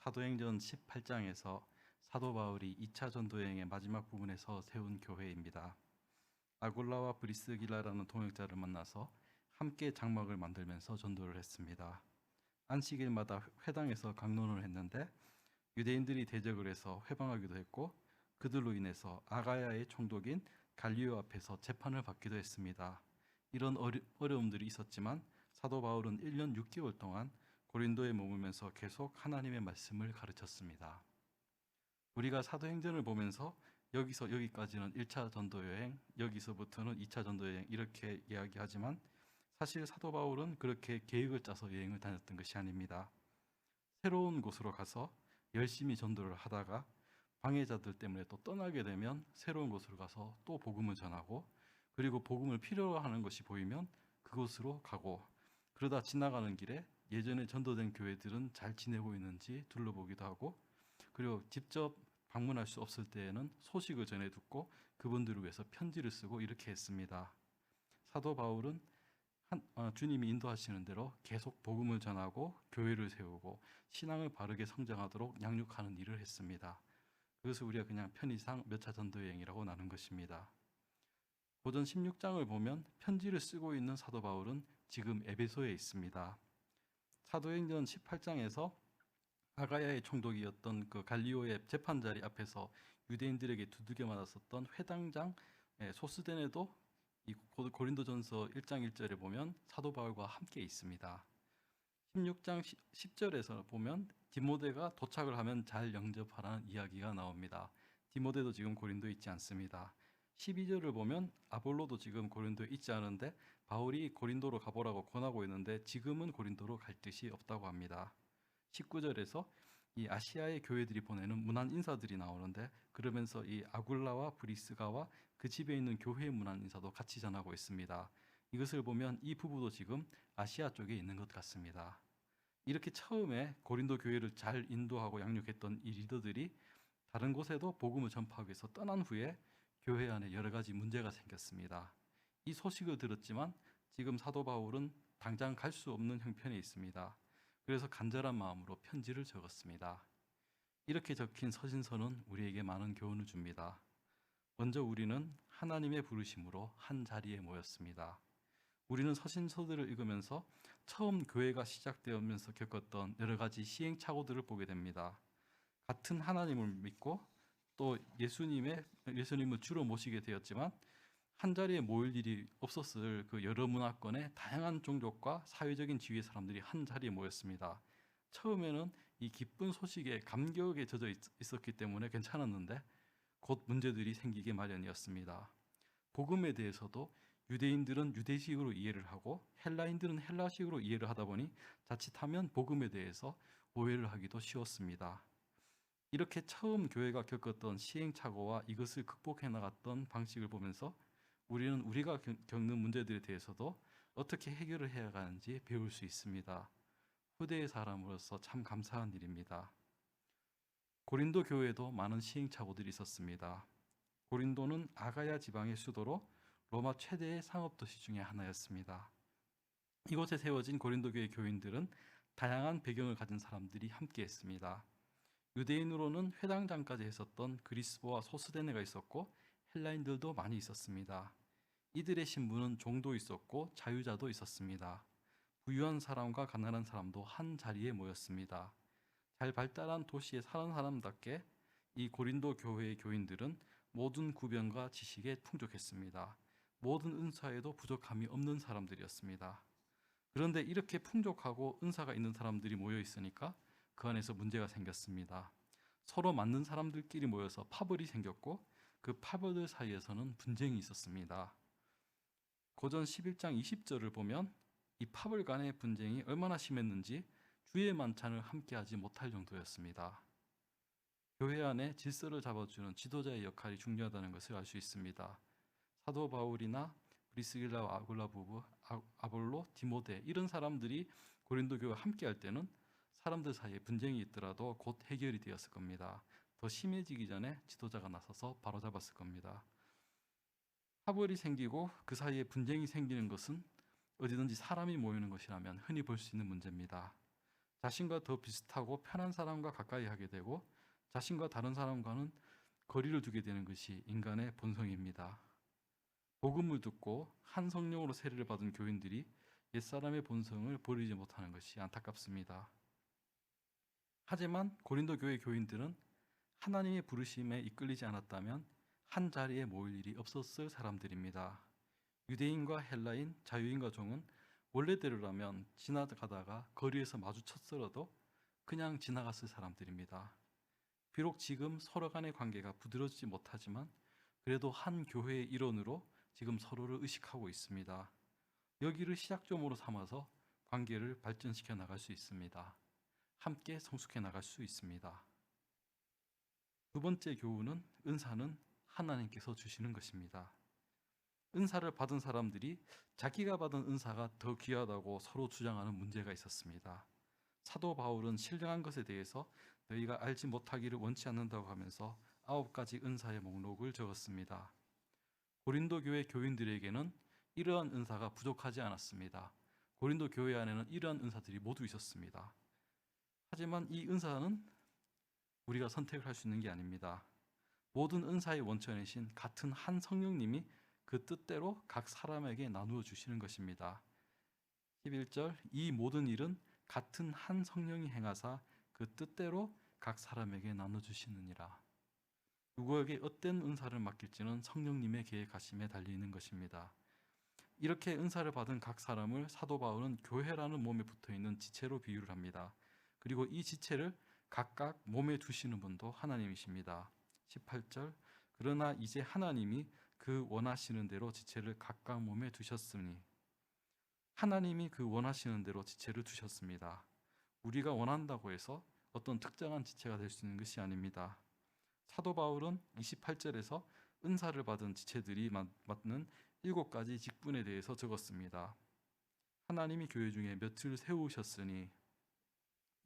사도행전 18장에서 사도 바울이 2차 전도 여행의 마지막 부분에서 세운 교회입니다. 아굴라와 브리스길라라는 동역자를 만나서 함께 장막을 만들면서 전도를 했습니다. 안식일마다 회당에서 강론을 했는데 유대인들이 대적을 해서 회방하기도 했고, 그들로 인해서 아가야의 총독인 갈리오 앞에서 재판을 받기도 했습니다. 이런 어려움들이 있었지만 사도 바울은 1년 6개월 동안 고린도에 머물면서 계속 하나님의 말씀을 가르쳤습니다. 우리가 사도행전을 보면서 여기서 여기까지는 1차 전도 여행, 여기서부터는 2차 전도 여행 이렇게 이야기하지만 사실 사도 바울은 그렇게 계획을 짜서 여행을 다녔던 것이 아닙니다. 새로운 곳으로 가서 열심히 전도를 하다가 방해자들 때문에 또 떠나게 되면 새로운 곳으로 가서 또 복음을 전하고, 그리고 복음을 필요로 하는 것이 보이면 그곳으로 가고, 그러다 지나가는 길에 예전에 전도된 교회들은 잘 지내고 있는지 둘러보기도 하고, 그리고 직접 방문할 수 없을 때에는 소식을 전해 듣고 그분들을 위해서 편지를 쓰고 이렇게 했습니다. 사도 바울은 주님이 인도하시는 대로 계속 복음을 전하고 교회를 세우고 신앙을 바르게 성장하도록 양육하는 일을 했습니다. 그것을 우리가 그냥 편의상 몇 차 전도 여행이라고 나눈 것입니다. 고전 16장을 보면 편지를 쓰고 있는 사도 바울은 지금 에베소에 있습니다. 사도행전 18장에서 아가야의 총독이었던 그 갈리오의 재판 자리 앞에서 유대인들에게 두들겨 맞았었던 회당장 소스데네도 이 고린도전서 1장 1절에 보면 사도 바울과 함께 있습니다. 16장 10절에서 보면 디모데가 도착을 하면 잘 영접하라는 이야기가 나옵니다. 디모데도 지금 고린도에 있지 않습니다. 12절을 보면 아볼로도 지금 고린도에 있지 않은데 바울이 고린도로 가보라고 권하고 있는데 지금은 고린도로 갈 뜻이 없다고 합니다. 19절에서 이 아시아의 교회들이 보내는 문안 인사들이 나오는데, 그러면서 이 아굴라와 브리스가와 그 집에 있는 교회의 문안 인사도 같이 전하고 있습니다. 이것을 보면 이 부부도 지금 아시아 쪽에 있는 것 같습니다. 이렇게 처음에 고린도 교회를 잘 인도하고 양육했던 이 리더들이 다른 곳에도 복음을 전파하기 위해서 떠난 후에 교회 안에 여러 가지 문제가 생겼습니다. 이 소식을 들었지만 지금 사도 바울은 당장 갈 수 없는 형편에 있습니다. 그래서 간절한 마음으로 편지를 적었습니다. 이렇게 적힌 서신서는 우리에게 많은 교훈을 줍니다. 먼저 우리는 하나님의 부르심으로 한 자리에 모였습니다. 우리는 서신서들을 읽으면서 처음 교회가 시작되면서 겪었던 여러 가지 시행착오들을 보게 됩니다. 같은 하나님을 믿고 또 예수님을 주로 모시게 되었지만 한 자리에 모일 일이 없었을 그 여러 문화권의 다양한 종족과 사회적인 지위의 사람들이 한 자리에 모였습니다. 처음에는 이 기쁜 소식에 감격에 젖어 있었기 때문에 괜찮았는데 곧 문제들이 생기게 마련이었습니다. 복음에 대해서도 유대인들은 유대식으로 이해를 하고 헬라인들은 헬라식으로 이해를 하다 보니 자칫하면 복음에 대해서 오해를 하기도 쉬웠습니다. 이렇게 처음 교회가 겪었던 시행착오와 이것을 극복해 나갔던 방식을 보면서 우리는 우리가 겪는 문제들에 대해서도 어떻게 해결을 해야 하는지 배울 수 있습니다. 후대의 사람으로서 참 감사한 일입니다. 고린도 교회에도 많은 시행착오들이 있었습니다. 고린도는 아가야 지방의 수도로 로마 최대의 상업도시 중에 하나였습니다. 이곳에 세워진 고린도 교회 교인들은 다양한 배경을 가진 사람들이 함께 했습니다. 유대인으로는 회당장까지 했었던 그리스보와 소스데네가 있었고 헬라인들도 많이 있었습니다. 이들의 신분은 종도 있었고 자유자도 있었습니다. 부유한 사람과 가난한 사람도 한 자리에 모였습니다. 잘 발달한 도시에 사는 사람답게 이 고린도 교회의 교인들은 모든 구변과 지식에 풍족했습니다. 모든 은사에도 부족함이 없는 사람들이었습니다. 그런데 이렇게 풍족하고 은사가 있는 사람들이 모여 있으니까 그 안에서 문제가 생겼습니다. 서로 맞는 사람들끼리 모여서 파벌이 생겼고 그 파벌들 사이에서는 분쟁이 있었습니다. 고전 11장 20절을 보면 이 파벌 간의 분쟁이 얼마나 심했는지 주의 만찬을 함께하지 못할 정도였습니다. 교회 안에 질서를 잡아주는 지도자의 역할이 중요하다는 것을 알 수 있습니다. 사도 바울이나 브리스길라와 아굴라 부부, 아볼로, 디모데 이런 사람들이 고린도 교회와 함께할 때는 사람들 사이에 분쟁이 있더라도 곧 해결이 되었을 겁니다. 더 심해지기 전에 지도자가 나서서 바로잡았을 겁니다. 파벌이 생기고 그 사이에 분쟁이 생기는 것은 어디든지 사람이 모이는 것이라면 흔히 볼 수 있는 문제입니다. 자신과 더 비슷하고 편한 사람과 가까이 하게 되고 자신과 다른 사람과는 거리를 두게 되는 것이 인간의 본성입니다. 복음을 듣고 한 성령으로 세례를 받은 교인들이 옛사람의 본성을 버리지 못하는 것이 안타깝습니다. 하지만 고린도 교회 교인들은 하나님의 부르심에 이끌리지 않았다면 한 자리에 모일 일이 없었을 사람들입니다. 유대인과 헬라인, 자유인과 종은 원래대로라면 지나가다가 거리에서 마주쳤더라도 그냥 지나갔을 사람들입니다. 비록 지금 서로 간의 관계가 부드러지지 못하지만 그래도 한 교회의 일원으로 지금 서로를 의식하고 있습니다. 여기를 시작점으로 삼아서 관계를 발전시켜 나갈 수 있습니다. 함께 성숙해 나갈 수 있습니다. 두 번째 교훈은 은사는 하나님께서 주시는 것입니다. 은사를 받은 사람들이 자기가 받은 은사가 더 귀하다고 서로 주장하는 문제가 있었습니다. 사도 바울은 신령한 것에 대해서 너희가 알지 못하기를 원치 않는다고 하면서 9가지 은사의 목록을 적었습니다. 고린도 교회 교인들에게는 이러한 은사가 부족하지 않았습니다. 고린도 교회 안에는 이러한 은사들이 모두 있었습니다. 하지만 이 은사는 우리가 선택을 할 수 있는 게 아닙니다. 모든 은사의 원천이신 같은 한 성령님이 그 뜻대로 각 사람에게 나누어 주시는 것입니다. 11절 이 모든 일은 같은 한 성령이 행하사 그 뜻대로 각 사람에게 나눠주시느니라. 누구에게 어떤 은사를 맡길지는 성령님의 계획하심에 달리는 것입니다. 이렇게 은사를 받은 각 사람을 사도 바울은 교회라는 몸에 붙어있는 지체로 비유를 합니다. 그리고 이 지체를 각각 몸에 두시는 분도 하나님이십니다. 18절 그러나 이제 하나님이 그 원하시는 대로 지체를 각각 몸에 두셨으니 하나님이 그 원하시는 대로 지체를 두셨습니다. 우리가 원한다고 해서 어떤 특정한 지체가 될 수 있는 것이 아닙니다. 사도 바울은 28절에서 은사를 받은 지체들이 맡는 7가지 직분에 대해서 적었습니다. 하나님이 교회 중에 몇을 세우셨으니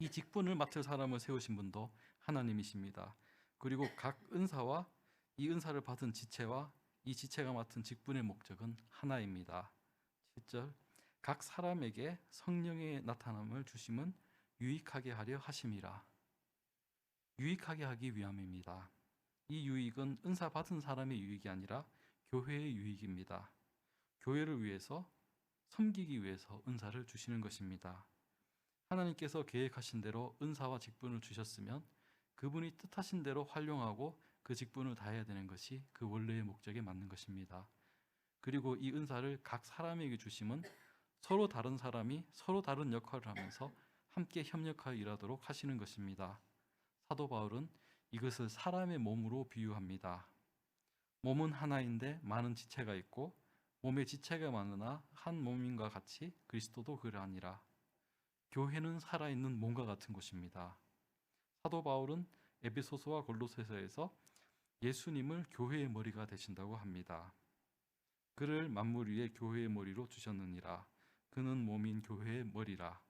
이 직분을 맡을 사람을 세우신 분도 하나님이십니다. 그리고 각 은사와 이 은사를 받은 지체와 이 지체가 맡은 직분의 목적은 하나입니다. 7절 각 사람에게 성령의 나타남을 주심은 유익하게 하려 하심이라. 유익하게 하기 위함입니다. 이 유익은 은사 받은 사람의 유익이 아니라 교회의 유익입니다. 교회를 위해서 섬기기 위해서 은사를 주시는 것입니다. 하나님께서 계획하신 대로 은사와 직분을 주셨으면 그분이 뜻하신 대로 활용하고 그 직분을 다해야 되는 것이 그 원래의 목적에 맞는 것입니다. 그리고 이 은사를 각 사람에게 주심은 서로 다른 사람이 서로 다른 역할을 하면서 함께 협력하여 일하도록 하시는 것입니다. 사도 바울은 이것을 사람의 몸으로 비유합니다. 몸은 하나인데 많은 지체가 있고 몸의 지체가 많으나 한 몸인과 같이 그리스도도 그러하니라. 교회는 살아있는 몸과 같은 곳입니다. 사도 바울은 에베소서와 골로새서에서 예수님을 교회의 머리가 되신다고 합니다. 그를 만물 위에 교회의 머리로 주셨느니라. 그는 몸인 교회의 머리라.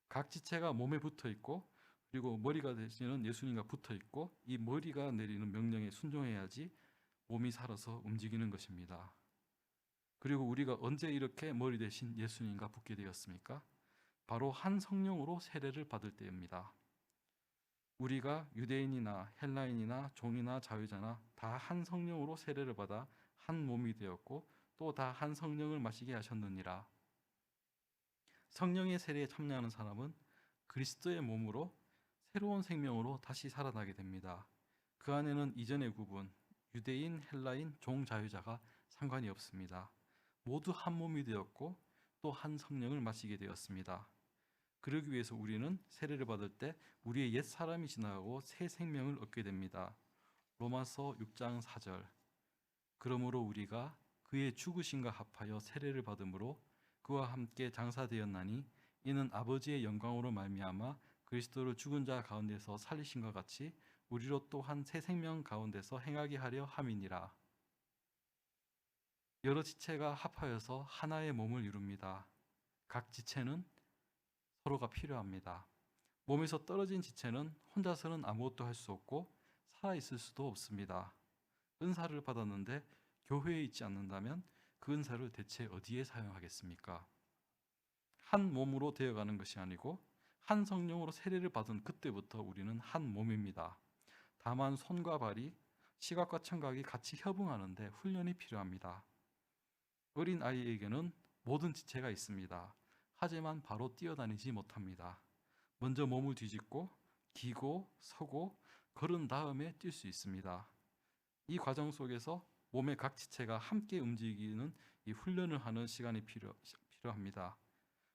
각 지체가 몸에 붙어 있고 그리고 머리가 되시는 예수님과 붙어 있고 이 머리가 내리는 명령에 순종해야지 몸이 살아서 움직이는 것입니다. 그리고 우리가 언제 이렇게 머리 대신 예수님과 붙게 되었습니까? 바로 한 성령으로 세례를 받을 때입니다. 우리가 유대인이나 헬라인이나 종이나 자유자나 다 한 성령으로 세례를 받아 한 몸이 되었고 또 다 한 성령을 마시게 하셨느니라. 성령의 세례에 참여하는 사람은 그리스도의 몸으로 새로운 생명으로 다시 살아나게 됩니다. 그 안에는 이전의 구분, 유대인, 헬라인, 종, 자유자가 상관이 없습니다. 모두 한 몸이 되었고 또 한 성령을 마시게 되었습니다. 그러기 위해서 우리는 세례를 받을 때 우리의 옛 사람이 지나가고 새 생명을 얻게 됩니다. 로마서 6장 4절 그러므로 우리가 그의 죽으심과 합하여 세례를 받음으로 그와 함께 장사되었나니 이는 아버지의 영광으로 말미암아 그리스도를 죽은 자 가운데서 살리신과 같이 우리로 또한 새 생명 가운데서 행하게 하려 함이니라. 여러 지체가 합하여서 하나의 몸을 이룹니다. 각 지체는 서로가 필요합니다. 몸에서 떨어진 지체는 혼자서는 아무것도 할 수 없고 살아있을 수도 없습니다. 은사를 받았는데 교회에 있지 않는다면 그 은사를 대체 어디에 사용하겠습니까? 한 몸으로 되어가는 것이 아니고 한 성령으로 세례를 받은 그때부터 우리는 한 몸입니다. 다만 손과 발이 시각과 청각이 같이 협응하는데 훈련이 필요합니다. 어린 아이에게는 모든 지체가 있습니다. 하지만 바로 뛰어다니지 못합니다. 먼저 몸을 뒤집고 기고 서고 걸은 다음에 뛸 수 있습니다. 이 과정 속에서 몸의 각 지체가 함께 움직이는 이 훈련을 하는 시간이 필요합니다.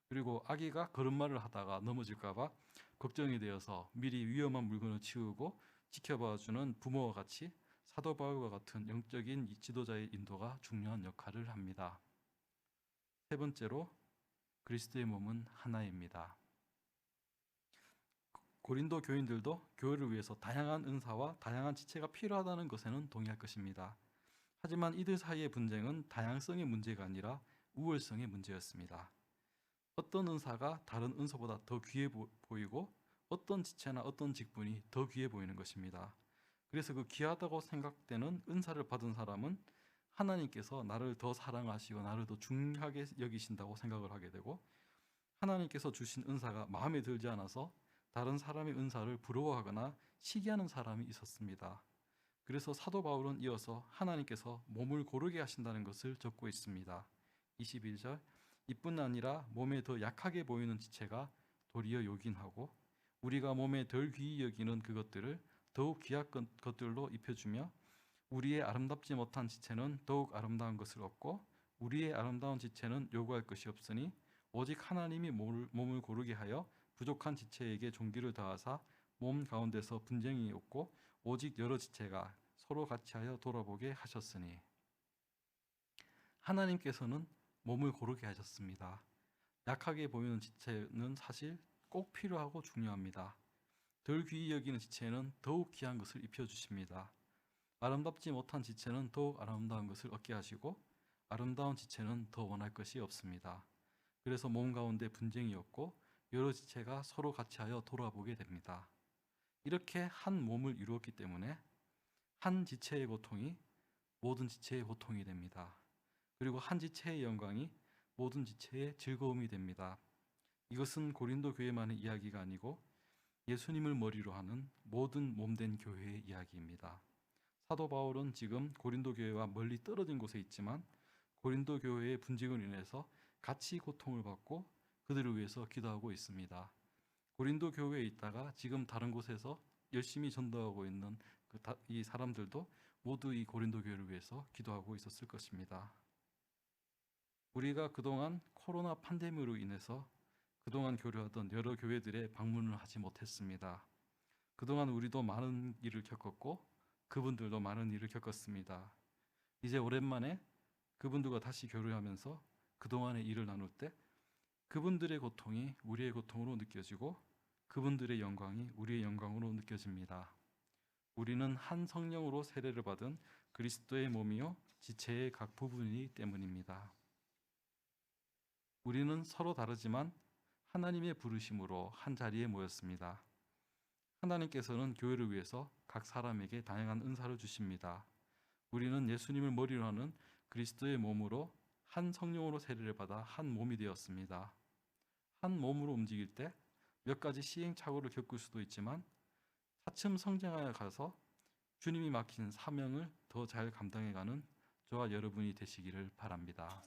그리고 아기가 걸음마를 하다가 넘어질까봐 걱정이 되어서 미리 위험한 물건을 치우고 지켜봐주는 부모와 같이 사도 바울과 같은 영적인 지도자의 인도가 중요한 역할을 합니다. 세 번째로 그리스도의 몸은 하나입니다. 고린도 교인들도 교회를 위해서 다양한 은사와 다양한 지체가 필요하다는 것에는 동의할 것입니다. 하지만 이들 사이의 분쟁은 다양성의 문제가 아니라 우월성의 문제였습니다. 어떤 은사가 다른 은사보다 더 귀해 보이고 어떤 지체나 어떤 직분이 더 귀해 보이는 것입니다. 그래서 그 귀하다고 생각되는 은사를 받은 사람은 하나님께서 나를 더 사랑하시고 나를 더 중하게 여기신다고 생각을 하게 되고, 하나님께서 주신 은사가 마음에 들지 않아서 다른 사람의 은사를 부러워하거나 시기하는 사람이 있었습니다. 그래서 사도 바울은 이어서 하나님께서 몸을 고르게 하신다는 것을 적고 있습니다. 21절, 이뿐 아니라 몸에 더 약하게 보이는 지체가 도리어 요긴하고 우리가 몸에 덜 귀히 여기는 그것들을 더욱 귀한 것들로 입혀주며 우리의 아름답지 못한 지체는 더욱 아름다운 것을 얻고 우리의 아름다운 지체는 요구할 것이 없으니 오직 하나님이 몸을 고르게 하여 부족한 지체에게 존귀를 더하사 몸 가운데서 분쟁이 없고 오직 여러 지체가 서로 같이하여 돌아보게 하셨으니. 하나님께서는 몸을 고르게 하셨습니다. 약하게 보이는 지체는 사실 꼭 필요하고 중요합니다. 덜 귀히 여기는 지체는 더욱 귀한 것을 입혀주십니다. 아름답지 못한 지체는 더욱 아름다운 것을 얻게 하시고 아름다운 지체는 더 원할 것이 없습니다. 그래서 몸 가운데 분쟁이 없고 여러 지체가 서로 같이하여 돌아보게 됩니다. 이렇게 한 몸을 이루었기 때문에 한 지체의 고통이 모든 지체의 고통이 됩니다. 그리고 한 지체의 영광이 모든 지체의 즐거움이 됩니다. 이것은 고린도 교회만의 이야기가 아니고 예수님을 머리로 하는 모든 몸된 교회의 이야기입니다. 사도 바울은 지금 고린도 교회와 멀리 떨어진 곳에 있지만 고린도 교회의 분쟁으로 인해서 같이 고통을 받고 그들을 위해서 기도하고 있습니다. 고린도 교회에 있다가 지금 다른 곳에서 열심히 전도하고 있는 이 사람들도 모두 이 고린도 교회를 위해서 기도하고 있었을 것입니다. 우리가 그동안 코로나 팬데믹으로 인해서 그동안 교류하던 여러 교회들에 방문을 하지 못했습니다. 그동안 우리도 많은 일을 겪었고 그분들도 많은 일을 겪었습니다. 이제 오랜만에 그분들과 다시 교류하면서 그동안의 일을 나눌 때 그분들의 고통이 우리의 고통으로 느껴지고 그분들의 영광이 우리의 영광으로 느껴집니다. 우리는 한 성령으로 세례를 받은 그리스도의 몸이요 지체의 각 부분이기 때문입니다. 우리는 서로 다르지만 하나님의 부르심으로 한 자리에 모였습니다. 하나님께서는 교회를 위해서 각 사람에게 다양한 은사를 주십니다. 우리는 예수님을 머리로 하는 그리스도의 몸으로 한 성령으로 세례를 받아 한 몸이 되었습니다. 한 몸으로 움직일 때 몇 가지 시행착오를 겪을 수도 있지만 차츰 성장하여 가서 주님이 맡긴 사명을 더 잘 감당해가는 저와 여러분이 되시기를 바랍니다.